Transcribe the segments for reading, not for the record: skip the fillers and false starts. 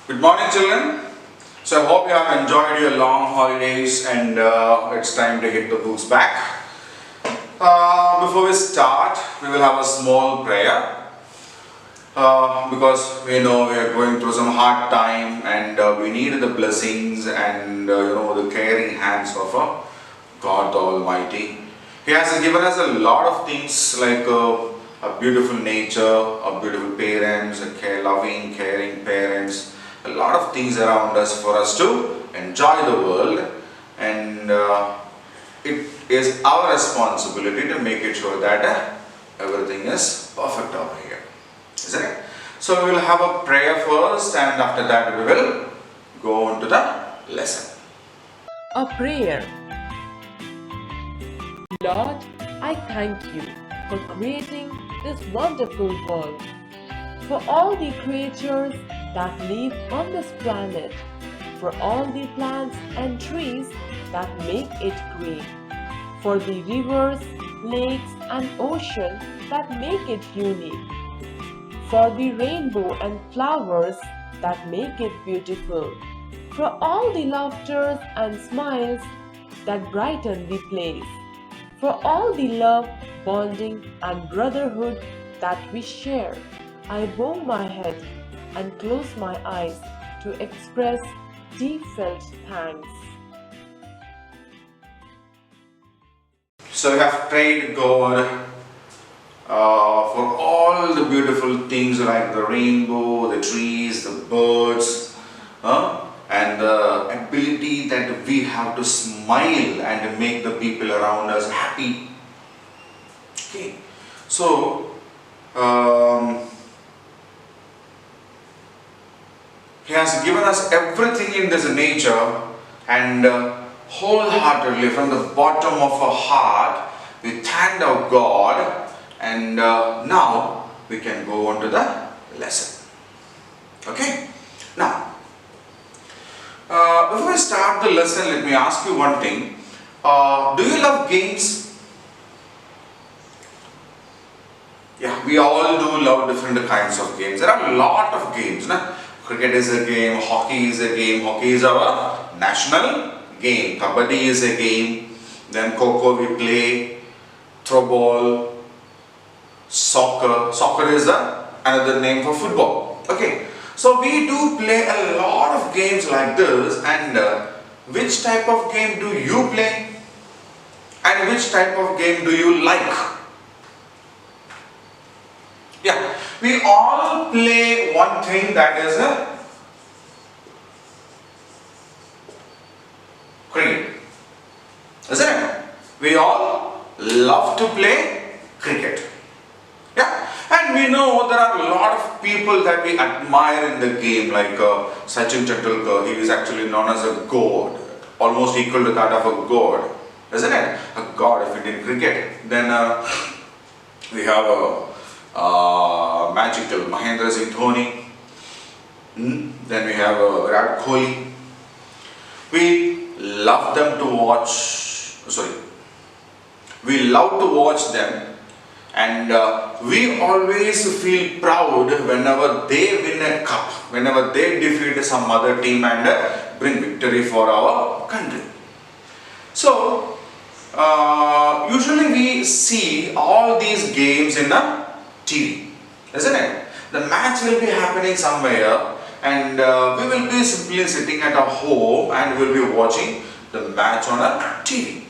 Good morning, children. So I hope you have enjoyed your long holidays and it's time to hit the books back. Before we start, we will have a small prayer because we know we are going through some hard time and we need the blessings and the caring hands of God the Almighty. He has given us a lot of things like a beautiful nature, a beautiful parents, loving, caring parents, a lot of things around us for us to enjoy the world, and it is our responsibility to make it sure that everything is perfect over here. Isn't it? So we will have a prayer first, and after that we will go on to the lesson. A prayer. Lord, I thank you for creating this wonderful world, for all the creatures that live on this planet, for all the plants and trees that make it green, for the rivers, lakes, and ocean that make it unique, for the rainbow and flowers that make it beautiful, for all the laughters and smiles that brighten the place, for all the love, bonding, and brotherhood that we share. I bow my head and close my eyes to express deep felt thanks. So we have prayed God for all the beautiful things like the rainbow, the trees, the birds, and the ability that we have to smile and make the people around us happy. Okay, so He has given us everything in this nature, and wholeheartedly from the bottom of our heart we thank our God, and now we can go on to the lesson. Okay, now before I start the lesson, let me ask you one thing. Do you love games? Yeah, we all do love different kinds of games. There are a lot of games. Na? Cricket is a game, hockey is a game. Hockey is our national game. Kabaddi is a game. Then Kho we play. Throw ball. Soccer. Soccer is another name for football. Okay. So we do play a lot of games like this, and which type of game do you play? And which type of game do you like? Yeah, we all play one thing, that is cricket. Isn't it? We all love to play cricket. Yeah, and we know there are a lot of people that we admire in the game, like Sachin Tendulkar. He is actually known as a god, almost equal to that of a god, isn't it? A god if it in cricket. Then we have magical Mahendra Singh Dhoni. Then we have Virat Kohli. We love them to watch. Sorry, we love to watch them, and we always feel proud whenever they win a cup, whenever they defeat some other team and bring victory for our country. So usually we see all these games in a TV, isn't it? The match will be happening somewhere, and we will be simply sitting at our home and we will be watching the match on a TV,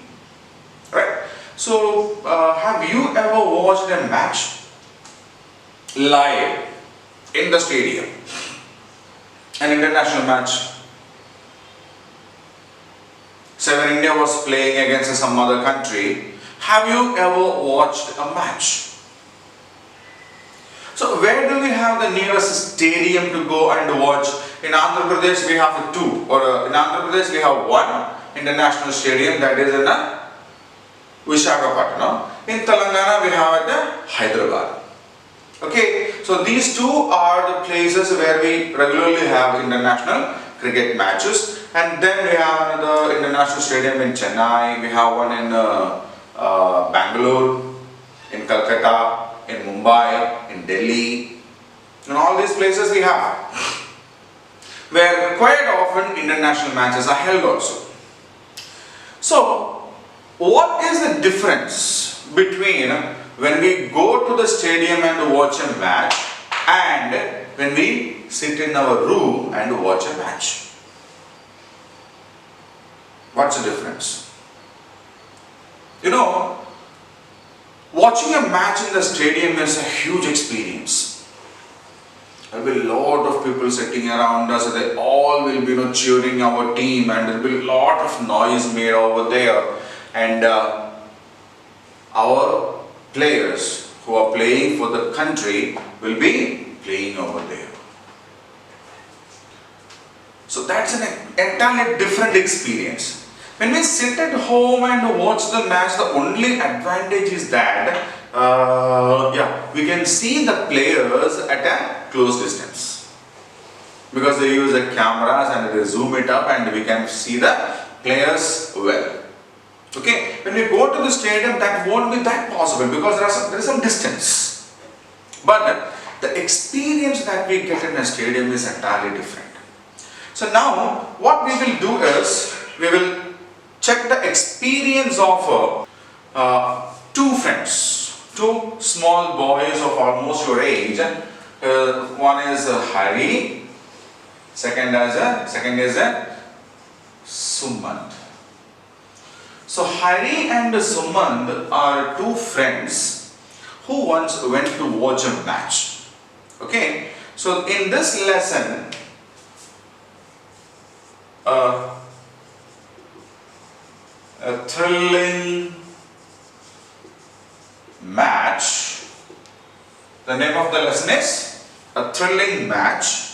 right? So have you ever watched a match live in the stadium, an international match? Say when India was playing against some other country, have you ever watched a match? So where do we have the nearest stadium to go and watch? In Andhra Pradesh we have two, or in Andhra Pradesh we have one international stadium, that is in Visakhapatnam. In Telangana we have at Hyderabad. Okay, so these two are the places where we regularly have international cricket matches. And then we have another international stadium in Chennai, we have one in Bangalore, in Calcutta, in Mumbai, in Delhi, in all these places we have. where quite often international matches are held also. So, what is the difference between when we go to the stadium and watch a match and when we sit in our room and watch a match? What's the difference? You know, watching a match in the stadium is a huge experience. There will be a lot of people sitting around us, they all will be cheering our team, and there will be a lot of noise made over there, and our players who are playing for the country will be playing over there. So that's an entirely different experience. When we sit at home and watch the match, the only advantage is that we can see the players at a close distance, because they use the cameras and they zoom it up and we can see the players well. Okay, when we go to the stadium, that won't be that possible because there is some distance. But the experience that we get in a stadium is entirely different. So now what we will do is we will check the experience of two friends, two small boys of almost your age. One is Hari, second is Sumant. So Hari and Sumant are two friends who once went to watch a match. Okay, so in this lesson, a thrilling match. The name of the lesson is a thrilling match.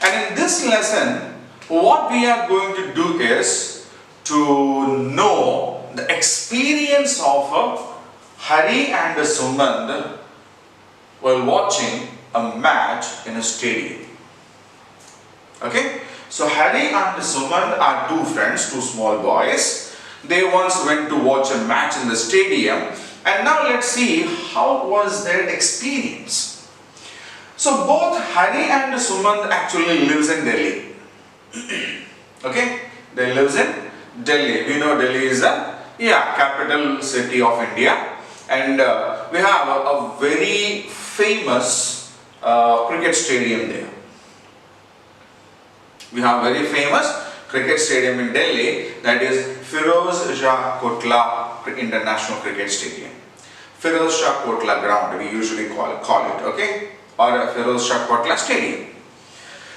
And in this lesson, what we are going to do is to know the experience of Hari and Sumant while watching a match in a stadium. Okay, so Hari and Sumant are two friends, two small boys. They once went to watch a match in the stadium, and now let's see how was their experience. So both Hari and Sumant actually lives in Delhi. Okay, they lives in Delhi. We know Delhi is the capital city of India, and we have a very famous cricket stadium there. We have a very famous cricket stadium in Delhi, that is Firoz Shah Kotla International Cricket Stadium. Firoz Shah Kotla ground, we usually call it, okay? Or Firoz Shah Kotla Stadium.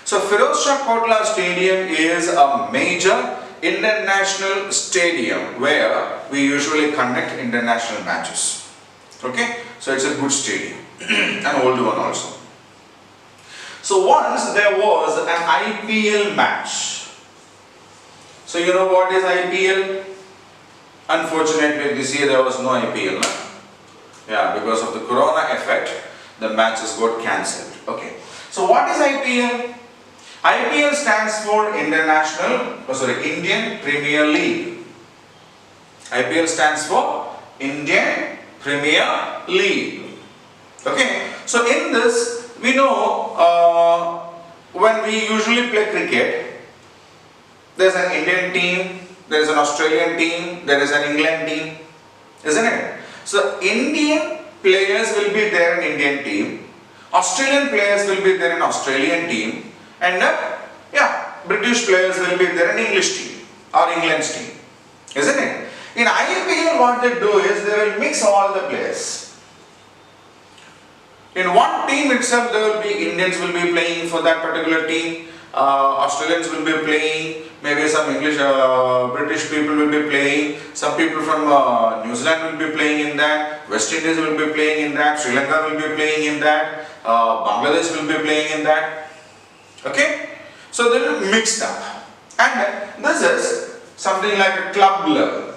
So Firoz Shah Kotla Stadium is a major international stadium where we usually conduct international matches. Okay? So it's a good stadium, an old one also. So once there was an IPL match. So you know what is IPL? Unfortunately this year there was no IPL. No? Yeah, because of the corona effect, the matches got cancelled. Okay. So what is IPL? IPL stands for Indian Premier League. IPL stands for Indian Premier League. Okay. So in this, we know when we usually play cricket, there is an Indian team, there is an Australian team, there is an England team, isn't it? So Indian players will be there in Indian team, Australian players will be there in Australian team, and British players will be there in English team or England's team, isn't it? In IPL what they do is they will mix all the players. In one team itself there will be Indians will be playing for that particular team, Australians will be playing, maybe some English, British people will be playing, some people from New Zealand will be playing in that, West Indies will be playing in that, Sri Lanka will be playing in that, Bangladesh will be playing in that. Okay? So they will mixed up. And this is something like a club level.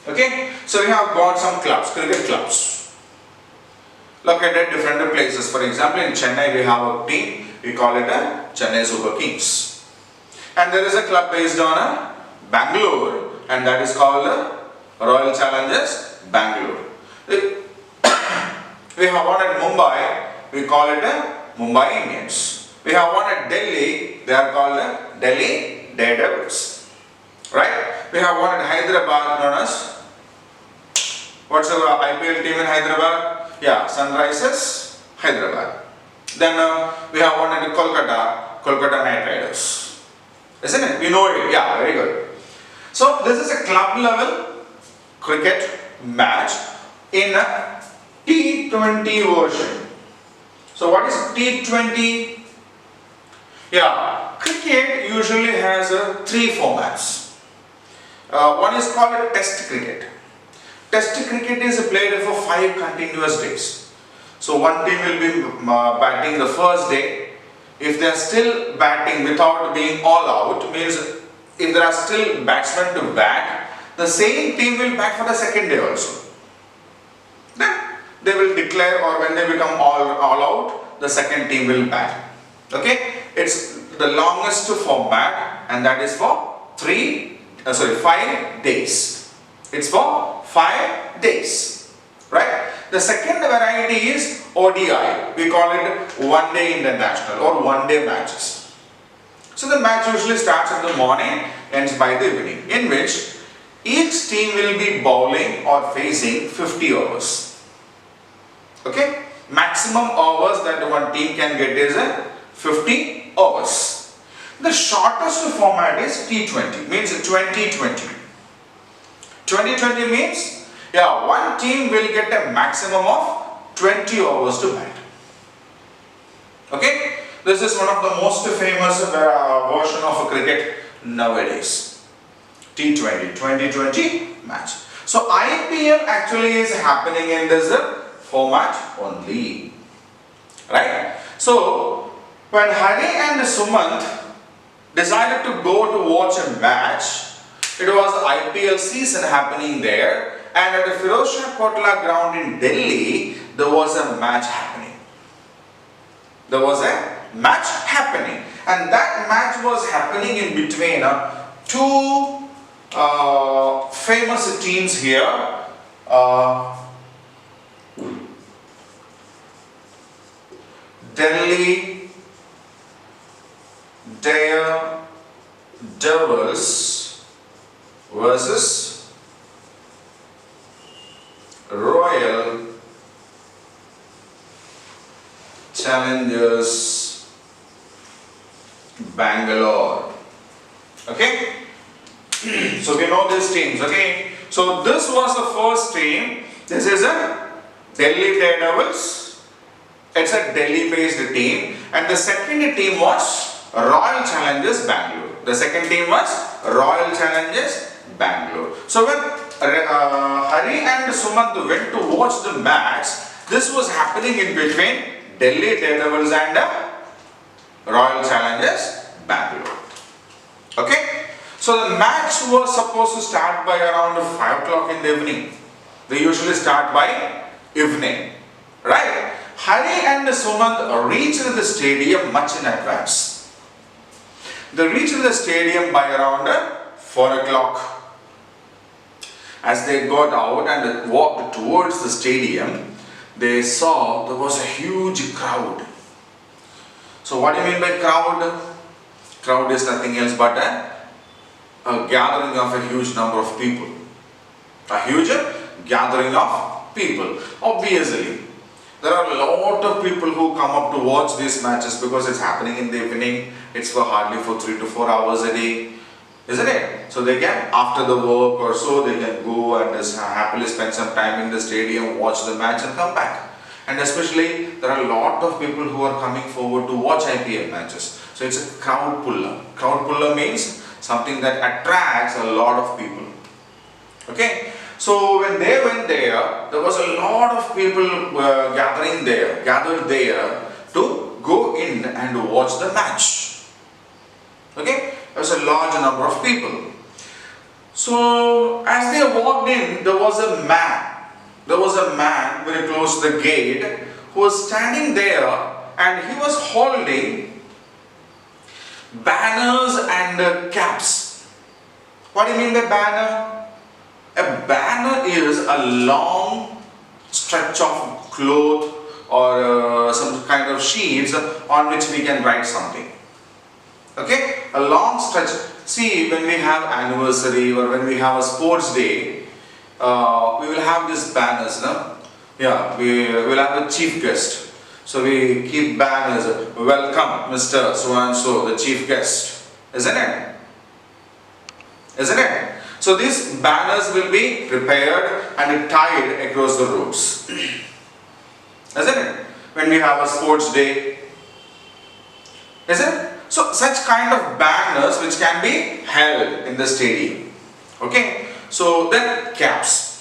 Okay? So we have got some clubs, cricket clubs, located at different places. For example, in Chennai we have a team, we call it a Chennai Super Kings. And there is a club based on Bangalore, and that is called Royal Challengers Bangalore. We have one at Mumbai, we call it Mumbai Indians. We have one at Delhi, they are called the Delhi Daredevils. Right? We have one at Hyderabad known as, what's the IPL team in Hyderabad? Yeah, Sunrisers Hyderabad. Then we have one at Kolkata, Kolkata Knight Riders. Isn't it? We know it. Yeah, very good. So this is a club level cricket match in a T20 version. So what is T20? Yeah, cricket usually has three formats. One is called a test cricket. Test cricket is played for 5 continuous days. So one team will be batting the first day. If they are still batting without being all out, means if there are still batsmen to bat, the same team will bat for the second day also. Then they will declare, or when they become all out, the second team will bat. Okay, it's the longest format, and that is for 5 days. It's for 5 days, right? The second variety is ODI. We call it one day international or one day matches. So the match usually starts in the morning, ends by the evening, in which each team will be bowling or facing 50 overs. Okay, maximum overs that one team can get is 50 overs. The shortest format is T20, means 2020. 2020 means, yeah, one team will get a maximum of 20 overs to bat. Okay, this is one of the most famous version of cricket nowadays. T20, 2020 match. So IPL actually is happening in this format only, right? So when Hari and Sumant decided to go to watch a match, it was IPL season happening there, and at the Firozshah Kotla ground in Delhi, there was a match happening. There was a match happening, and that match was happening in between two famous teams here. Delhi Daredevils versus Royal Challengers Bangalore. Okay, so we know these teams. Okay, so this was the first team. This is a Delhi Daredevils. It's a Delhi-based team, and the second team was Royal Challengers Bangalore. The second team was Royal Challengers Bangalore. So when Hari and Sumant went to watch the match, this was happening in between Delhi Daredevils and Royal Challengers Bangalore. Okay, so the match was supposed to start by around 5 o'clock in the evening. They usually start by evening, right? Hari and Sumant reached the stadium much in advance. They reached the stadium by around 4 o'clock. As they got out and walked towards the stadium, they saw there was a huge crowd. So what do you mean by crowd? Crowd is nothing else but a gathering of a huge number of people. A huge gathering of people. Obviously, there are a lot of people who come up to watch these matches because it's happening in the evening. It's for hardly for 3 to 4 hours a day, isn't it? So they can, after the work or so, they can go and just happily spend some time in the stadium, watch the match and come back. And especially, there are a lot of people who are coming forward to watch IPL matches. So it's a crowd puller. Crowd puller means something that attracts a lot of people. Okay? So when they went there, there was a lot of people gathered there to go in and watch the match. Okay, there was a large number of people. So as they walked in, there was a man very close to the gate who was standing there, and he was holding banners and caps. What do you mean by banner? A banner is a long stretch of cloth or some kind of sheets on which we can write something. Okay, a long stretch. See, when we have anniversary or when we have a sports day, we will have these banners, no? Yeah, we will have a chief guest. So we keep banners, welcome Mr. So and so, the chief guest. Isn't it? Isn't it? So these banners will be prepared and tied across the roads. Isn't it? When we have a sports day. Isn't it? So such kind of banners which can be held in the stadium. Okay. So then caps.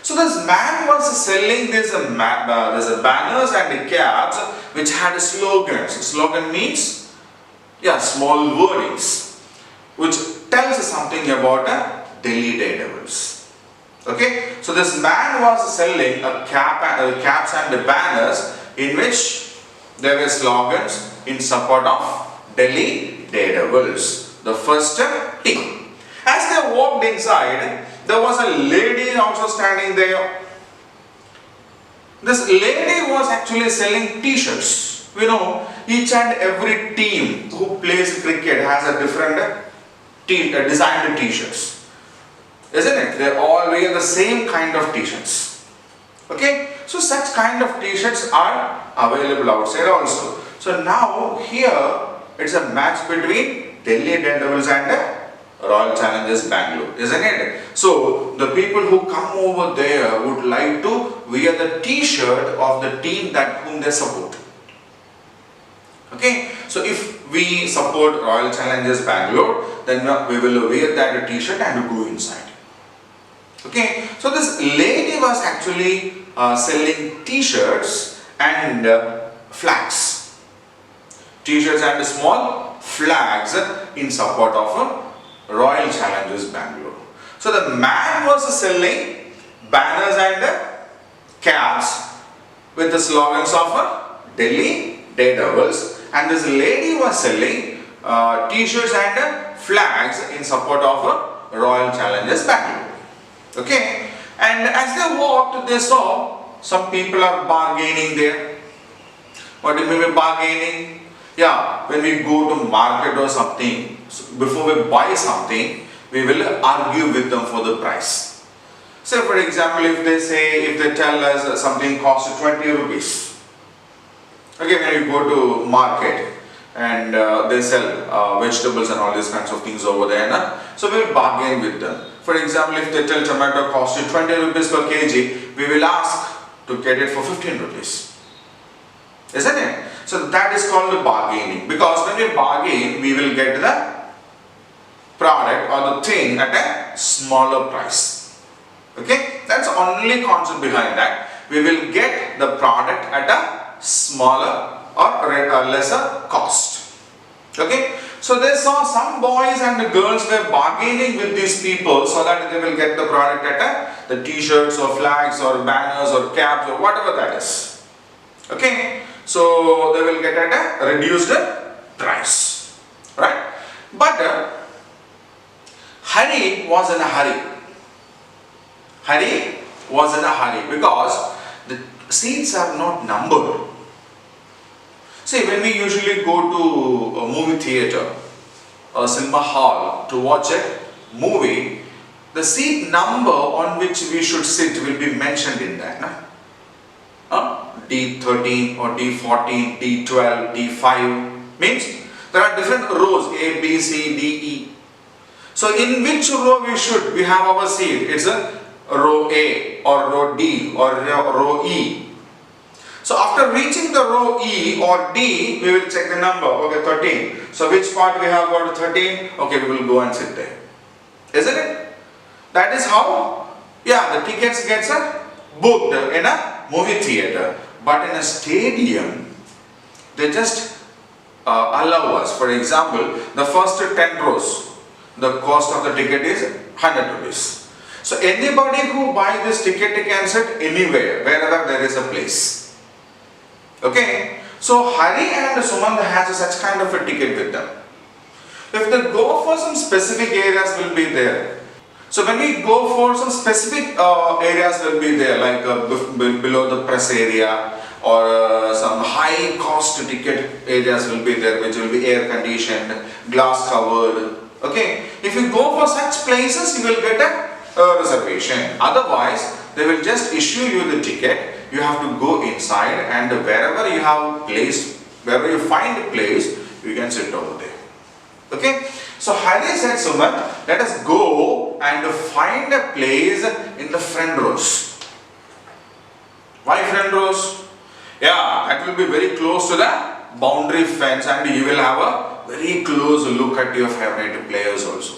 So this man was selling these banners and caps which had slogans. Slogan means, yeah, small wordings which tells something about Delhi Daredevils. Okay. So this man was selling caps and banners in which there were slogans in support of Delhi Daredevils, the first team. As they walked inside, there was a lady also standing there. This lady was actually selling t-shirts. You know, each and every team who plays cricket has a different designed t-shirts. Isn't it? They all wear the same kind of t-shirts. Okay? So such kind of t-shirts are available outside also. So now here it's a match between Delhi Daredevils and Royal Challengers Bangalore, isn't it? So the people who come over there would like to wear the t-shirt of the team that whom they support. Okay, so if we support Royal Challengers Bangalore, then we will wear that t-shirt and go inside. Okay, so this lady was actually selling t-shirts and flags. T-shirts and small flags in support of Royal Challengers Bangalore. So the man was selling banners and caps with the slogans of Delhi Daredevils, and this lady was selling t-shirts and flags in support of Royal Challengers Bangalore. Okay, and as they walked, they saw some people are bargaining there. What do you mean by bargaining? Yeah, when we go to market or something, before we buy something, we will argue with them for the price. Say for example, if they tell us something costs 20 rupees. Okay, when we go to market and they sell vegetables and all these kinds of things over there, so we will bargain with them. For example, if they tell tomato costs you 20 rupees per kg, we will ask to get it for 15 rupees. Isn't it? So that is called bargaining, because when we bargain, we will get the product or the thing at a smaller price. Okay, that's the only concept behind that. We will get the product at a smaller or lesser cost. Okay, so they saw some boys and girls were bargaining with these people so that they will get the product at the t-shirts or flags or banners or caps or whatever that is. Okay, so they will get at a reduced price, right? But Hari was in a hurry. Hari was in a hurry because the seats are not numbered. See, when we usually go to a movie theater or cinema hall to watch a movie, the seat number on which we should sit will be mentioned in that. D13 or D14, D12, D5 means there are different rows A, B, C, D, E. So in which row we have our seat? It's a row A or row D or row E. So after reaching the row E or D, we will check the number. Okay, 13. So which part we have got 13? Okay, we will go and sit there. Isn't it? That is how, yeah, the tickets gets booked in a movie theater. But in a stadium, they just allow us. For example, the first 10 rows, the cost of the ticket is 100 rupees. So anybody who buys this ticket can sit anywhere, wherever there is a place. Okay, so Hari and Sumant has such kind of a ticket with them. If they go for some specific areas will be there. So when we go for some specific areas will be there, like below the press area or some high cost ticket areas will be there, which will be air conditioned, glass covered. Okay, if you go for such places, you will get a reservation. Otherwise, they will just issue you the ticket. You have to go inside, and wherever you have placed, wherever you find a place, you can sit over there. Okay, so Hari said, Sumant, let us go and find a place in the front rows. Why front rows? Yeah, that will be very close to the boundary fence, and you will have a very close look at your favorite players also.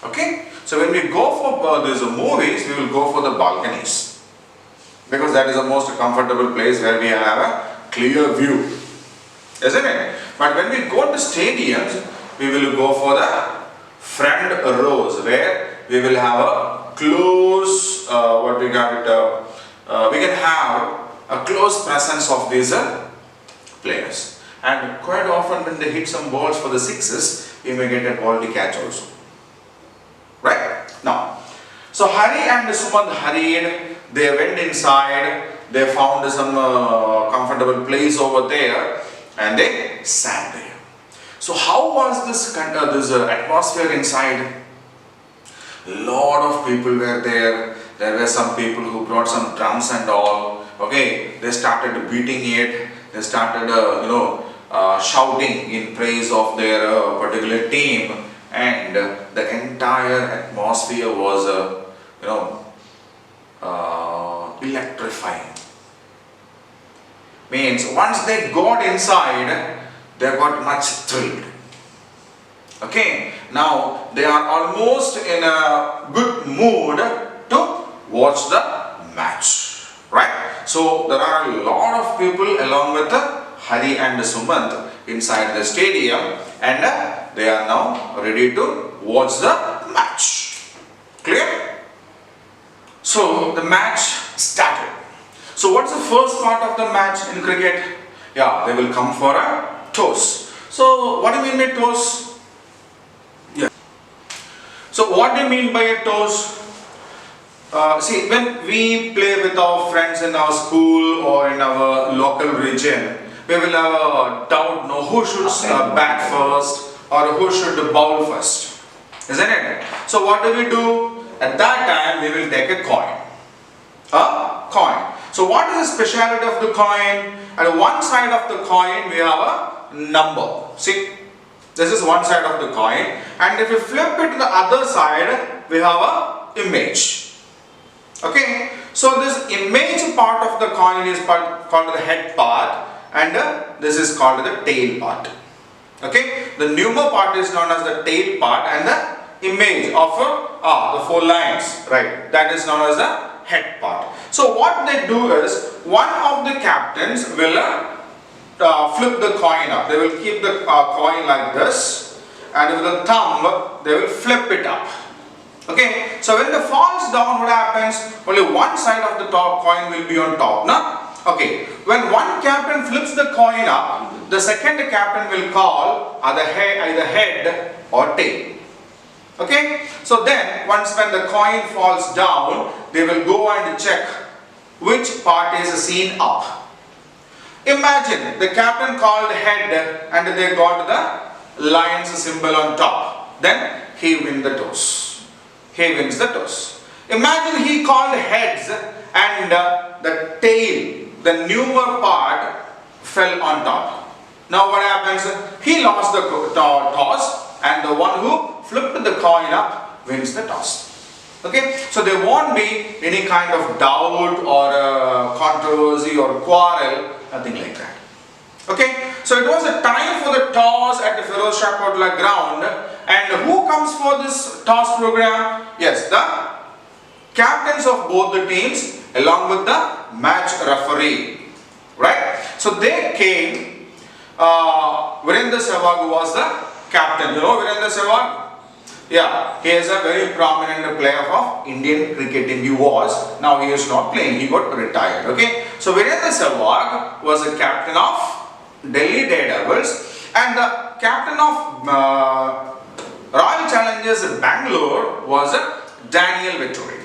Okay, so when we go for these movies, we will go for the balconies, because that is the most comfortable place where we have a clear view, isn't it? But when we go to stadiums, we will go for the front rows, where we will have a close, we can have a close presence of these players. And quite often when they hit some balls for the sixes, we may get a ball to catch also. Right? Now, so Hari and Sumant hurried, they went inside, they found some comfortable place over there, and they sat there. So how was this atmosphere inside? Lot of people were there. There were some people who brought some drums and all. Okay, they started beating it. They started, shouting in praise of their particular team, and the entire atmosphere was, electrifying. Means once they got inside, they got much thrilled. Okay, now they are almost in a good mood to watch the match, right? So there are a lot of people along with Hari and Sumant inside the stadium, and they are now ready to watch the match. Clear? So the match started. So what's the first part of the match in cricket? Yeah, they will come for a toss. So what do you mean by toss? Yeah. So what do you mean by a toss? See, when we play with our friends in our school or in our local region, we will have a doubt, who should bat first or who should bowl first, isn't it? So what do we do? At that time, we will take a coin. A coin. So what is the speciality of the coin? At one side of the coin, we have a number. See, this is one side of the coin, and if you flip it to the other side, we have a image. Okay, so this image part of the coin is called the head part, and this is called the tail part. Okay, the number part is known as the tail part, and the image of the four lines, right, that is known as the head part. So what they do is, one of the captains will flip the coin up. They will keep the coin like this, and with the thumb they will flip it up. Okay, so when it falls down, what happens? Only one side of the top coin will be on top. Now, okay, when one captain flips the coin up, the second captain will call either head or tail. Okay, so then when the coin falls down, they will go and check which part is seen up. Imagine the captain called head and they got the lion's symbol on top. Then he wins the toss. He wins the toss. Imagine he called heads and the tail, the newer part, fell on top. Now what happens? He lost the toss, and the one who flipped the coin up wins the toss. Okay, so there won't be any kind of doubt or controversy or quarrel, nothing like that. Okay, so it was a time for the toss at the Feroz Shah Kotla ground, and who comes for this toss program? Yes, the captains of both the teams along with the match referee, right? So they came. Virendra Sehwag was the captain. You know Virendra Sehwag? Yeah, he is a very prominent player of Indian cricketing. He was. Now he is not playing. He got retired. Okay. So Virendra Sehwag was the captain of Delhi Daredevils, and the captain of Royal Challengers Bangalore was Daniel Vettori.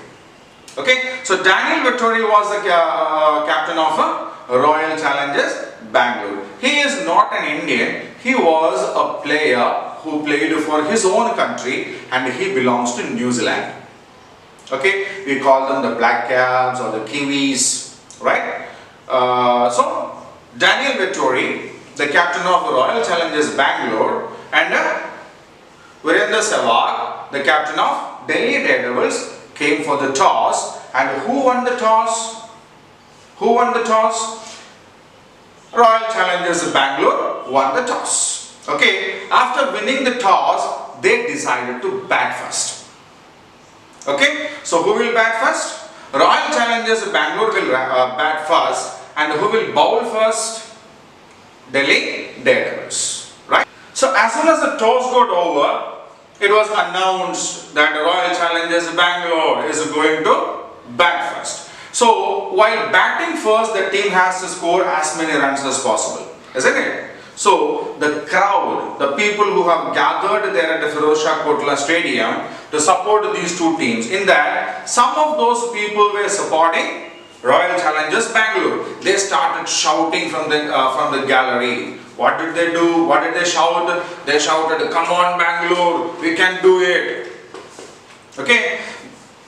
Okay. So Daniel Vettori was the captain of Royal Challengers Bangalore. He is not an Indian. He was a player who played for his own country and he belongs to New Zealand. Okay, we call them the Black Caps or the Kiwis, right? So, Daniel Vettori, the captain of Royal Challengers Bangalore, and Virendra Sehwag, the captain of Delhi Daredevils, came for the toss. And who won the toss? Who won the toss? Royal Challengers Bangalore won the toss. Okay, after winning the toss, they decided to bat first. Okay, so who will bat first? Royal Challengers Bangalore will bat first, and who will bowl first? Delhi Daredevils, right? So as soon as the toss got over, it was announced that Royal Challengers Bangalore is going to bat first. So while batting first, the team has to score as many runs as possible, isn't it? So the crowd, the people who have gathered there at the Firoz Shah Kotla Stadium to support these two teams, in that some of those people were supporting Royal Challengers Bangalore. They started shouting from the gallery. What did they do? What did they shout? They shouted, "Come on Bangalore, we can do it." Okay,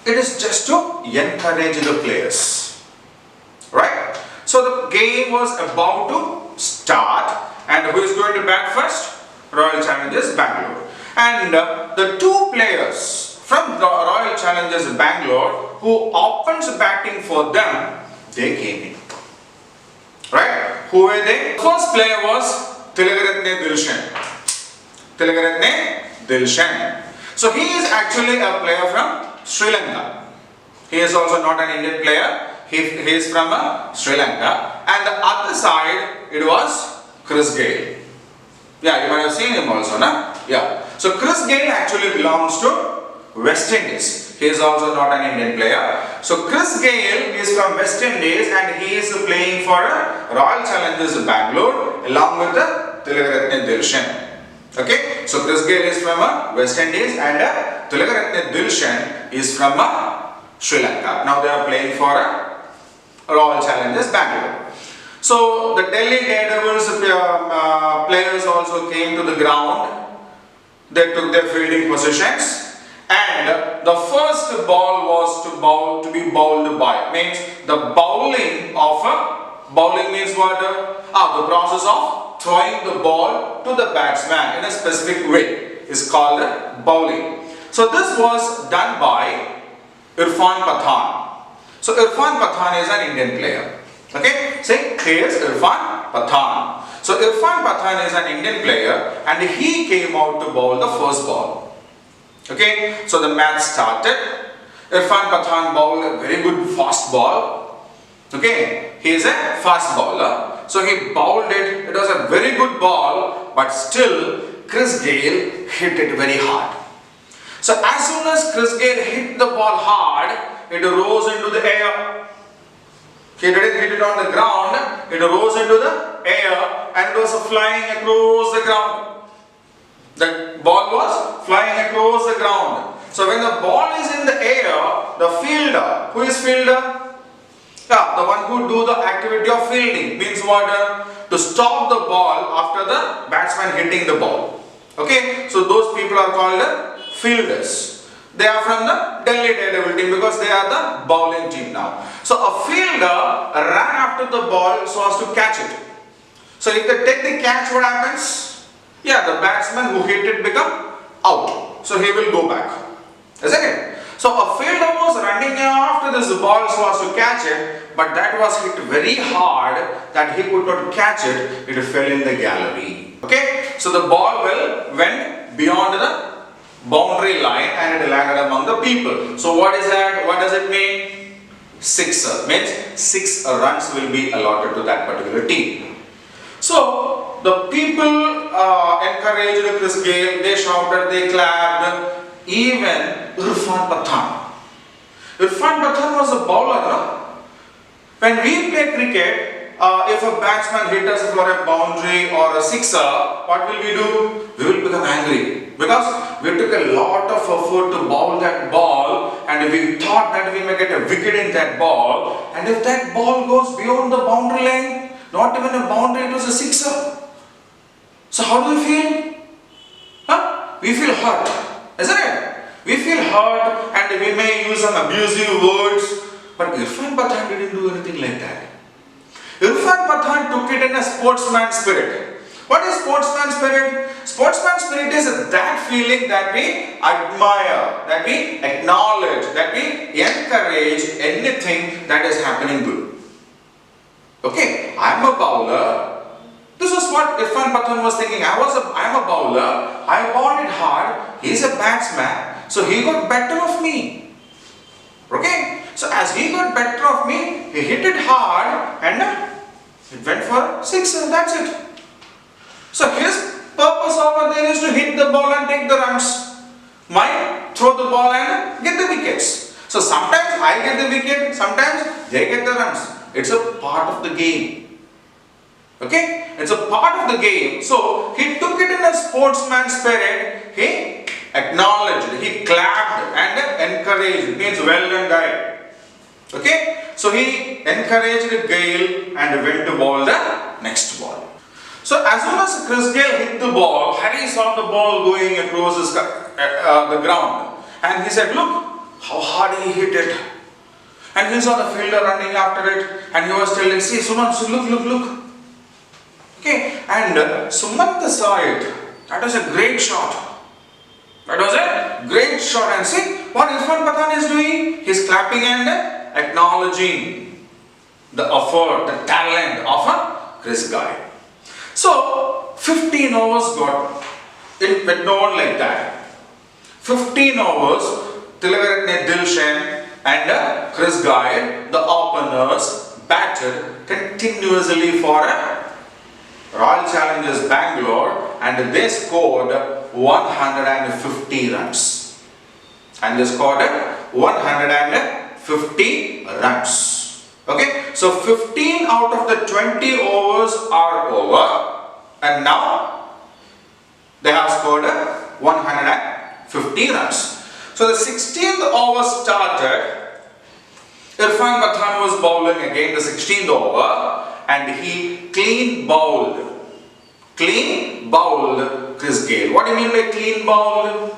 it is just to encourage the players, right? So the game was about to start. And who is going to bat first? Royal Challengers Bangalore. And the two players from the Royal Challengers Bangalore who opens batting for them, they came in. Right? Who were they? The first player was Tilakaratne Dilshan. Tilakaratne Dilshan. So he is actually a player from Sri Lanka. He is also not an Indian player. He is from Sri Lanka. And the other side, it was Chris Gayle. Yeah, you might have seen him also, na? Yeah. So Chris Gayle actually belongs to West Indies. He is also not an Indian player. So Chris Gayle is from West Indies and he is playing for Royal Challengers Bangalore along with the Tilakaratne Dilshan. Okay. So Chris Gayle is from West Indies and Tilakaratne Dilshan is from Sri Lanka. Now they are playing for Royal Challengers Bangalore. So the Delhi Daredevils players also came to the ground. They took their fielding positions, and the first ball was to be bowled by. Means the bowling means what? The process of throwing the ball to the batsman in a specific way is called bowling. So this was done by Irfan Pathan. So Irfan Pathan is an Indian player. Okay, say here's Irfan Pathan. So Irfan Pathan is an Indian player and he came out to bowl the first ball. Okay, so the match started. Irfan Pathan bowled a very good fast ball. Okay, he is a fast bowler. So he bowled it. It was a very good ball, but still Chris Gayle hit it very hard. So as soon as Chris Gayle hit the ball hard, it rose into the air. He didn't hit it on the ground, it rose into the air and it was flying across the ground. The ball was flying across the ground. So when the ball is in the air, the fielder, who is fielder? Yeah, the one who do the activity of fielding means what? To stop the ball after the batsman hitting the ball. Okay, so those people are called fielders. They are from the Delhi Daredevil team because they are the bowling team now. So a fielder ran after the ball so as to catch it. So if they take the catch, what happens? Yeah, the batsman who hit it become out. So he will go back. Isn't it? So a fielder was running after this ball so as to catch it, but that was hit very hard that he could not catch it. It fell in the gallery. Okay? So the ball went beyond the boundary line and it landed among the people. So what is that? What does it mean? Sixer. Means 6 runs will be allotted to that particular team. So the people encouraged Chris Gayle. They shouted, they clapped. Even Irfan Pathan. Irfan Pathan was a bowler. No? When we play cricket, if a batsman hit us for a boundary or a sixer, what will we do? We will become angry. Because we took a lot of effort to bowl that ball, and we thought that we may get a wicket in that ball, and if that ball goes beyond the boundary line, not even a boundary, it was a sixer. So how do we feel? We feel hurt, isn't it? We feel hurt, and we may use some abusive words, but Irfan Pathan didn't do anything like that. Irfan Pathan took it in a sportsman spirit. What is sportsman spirit? Sportsman spirit is that feeling that we admire, that we acknowledge, that we encourage anything that is happening good. Okay, I am a bowler. This is what Irfan Pathan was thinking. I am a bowler. I bowled it hard. He is a batsman, so he got better of me. Okay, so as he got better of me, he hit it hard and it went for six, and that's it. So his purpose over there is to hit the ball and take the runs. Mine, throw the ball and get the wickets. So sometimes I get the wicket, sometimes they get the runs. It's a part of the game. Okay? It's a part of the game. So he took it in a sportsman spirit. He acknowledged, he clapped and encouraged. It means well done, guy. Okay? So he encouraged Gayle and went to bowl the next ball. So as soon as Chris Gayle hit the ball, Harry saw the ball going across the ground. And he said, look how hard he hit it. And he saw the fielder running after it. And he was telling, see Sumant, look. Okay, and Sumant saw it. That was a great shot. That was a great shot. And see what Irfan Pathan is doing? He is clapping and acknowledging the effort, the talent of Chris Gayle. So 15 overs it went on like that. 15 overs, Tilakarne Dilshan and Chris Gayle, the openers, batted continuously for Royal Challengers Bangalore, and they scored 150 runs. And they scored 150 runs. Okay, so 15 out of the 20 overs are over, and now they have scored 150 runs. So the 16th over started. Irfan Pathan was bowling again the 16th over, and he clean bowled Chris Gayle. What do you mean by clean bowled?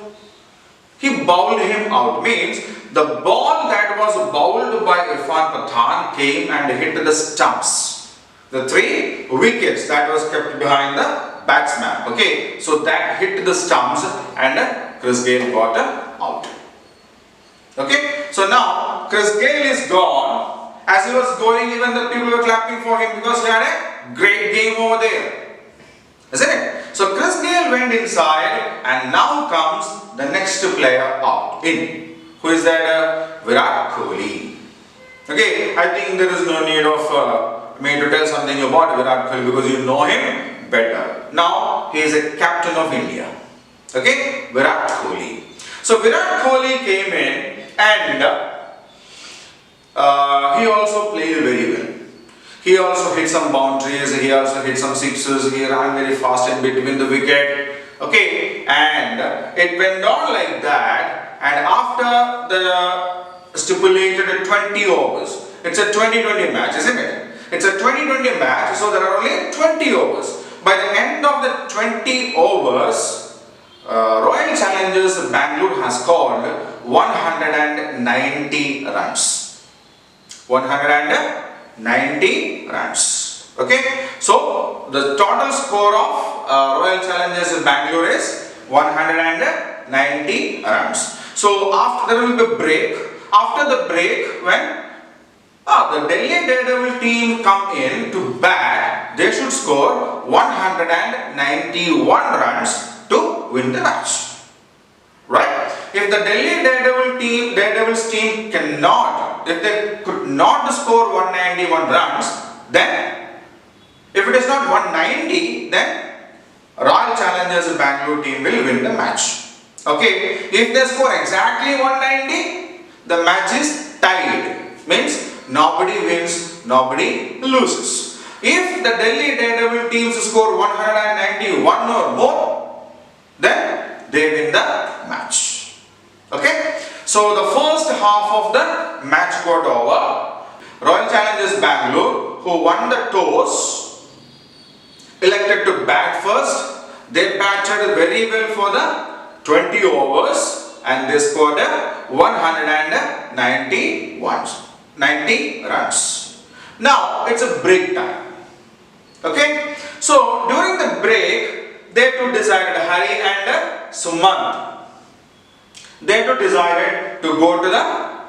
He bowled him out. Means the ball that was bowled by Irfan Pathan came and hit the stumps. The 3 wickets that was kept behind the batsman. Okay, so that hit the stumps and Chris Gayle got out. Okay, so now Chris Gayle is gone. As he was going, even the people were clapping for him because he had a great game over there. Isn't it? So Chris Gayle went inside, and now comes the next player in. Who is that? Virat Kohli. Okay, I think there is no need of me to tell something about Virat Kohli because you know him better. Now he is a captain of India. Okay, Virat Kohli. So Virat Kohli came in and he also played very well. He also hit some boundaries, he also hit some sixes, he ran very fast in between the wicket. Okay, and it went on like that, and after the stipulated 20 overs, it's a 20-20 match, isn't it? It's a 20-20 match, so there are only 20 overs. By the end of the 20 overs, Royal Challengers Bangalore has scored 190 runs. 190 runs. Okay, so the total score of Royal Challengers Bangalore is 190 runs. So after there will be a break. After the break, when the Delhi Daredevil team come in to bat, they should score 191 runs to win the match. Right? If the Delhi Daredevils team cannot, if they could not score 191 runs, then if it is not 190, then Royal Challengers Bangalore team will win the match. Okay, if they score exactly 190, the match is tied. Means nobody wins, nobody loses. If the Delhi Daredevil teams score 191 or more, then they win the So the first half of the match got over. Royal Challengers Bangalore, who won the toss, elected to bat first. They batted very well for the 20 overs and they scored 90 runs. Now it's a break time. Okay, so during the break, they two decided, Hari and Sumant, they two decided to go to the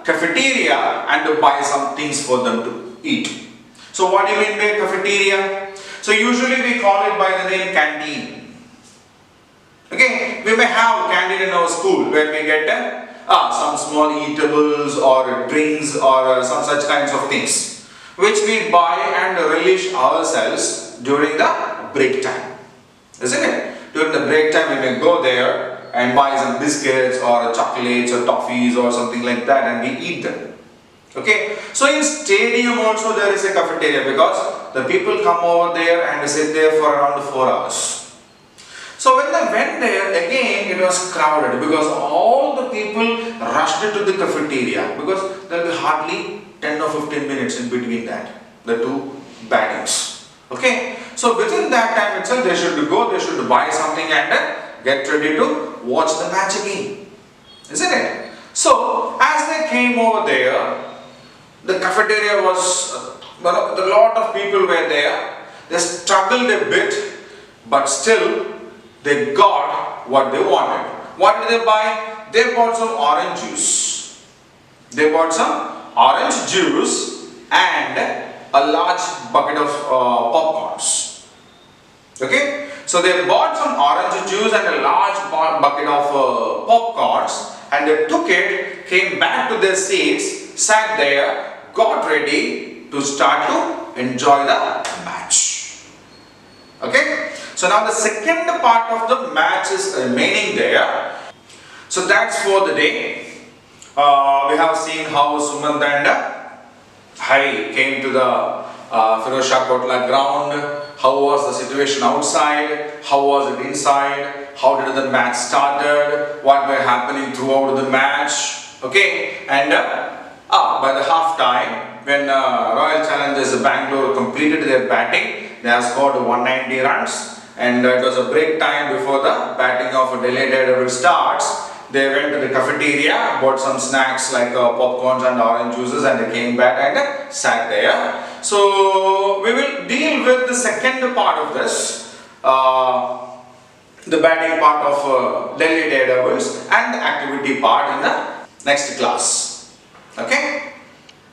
cafeteria and to buy some things for them to eat. So what do you mean by cafeteria? So usually we call it by the name canteen. Okay, we may have canteen in our school where we get some small eatables or drinks or some such kinds of things which we buy and relish ourselves during the break time, isn't it? During the break time we may go there and buy some biscuits or chocolates or toffees or something like that and we eat them. Okay, so in stadium also there is a cafeteria because the people come over there and sit there for around 4 hours. So when they went there, again it was crowded because all the people rushed into the cafeteria because there will be hardly 10 or 15 minutes in between that, the two battings. Okay, so within that time itself they should go, they should buy something and get ready to watch the match again, isn't it? So as they came over there, the cafeteria was, a lot of people were there. They struggled a bit, but still they got what they wanted. What did they buy? They bought some orange juice. They bought some orange juice and a large bucket of popcorns. Okay, so they bought some orange juice and a large bucket of popcorns and they took it, came back to their seats, sat there, got ready to start to enjoy the match. Okay, so now the second part of the match is remaining there. So that's for the day. We have seen how Sumant and Hari came to the Firoz Shah Kotla ground. How was the situation outside? How was it inside? How did the match started? What were happening throughout the match? Okay, and by the half time, when Royal Challengers Bangalore completed their batting, they have scored 190 runs, and it was a break time before the batting of Delhi Daredevil starts. They went to the cafeteria, bought some snacks like popcorns and orange juices, and they came back and sat there. So we will deal with the second part of this, the batting part of Delhi Daredevils and the activity part in the next class. Okay.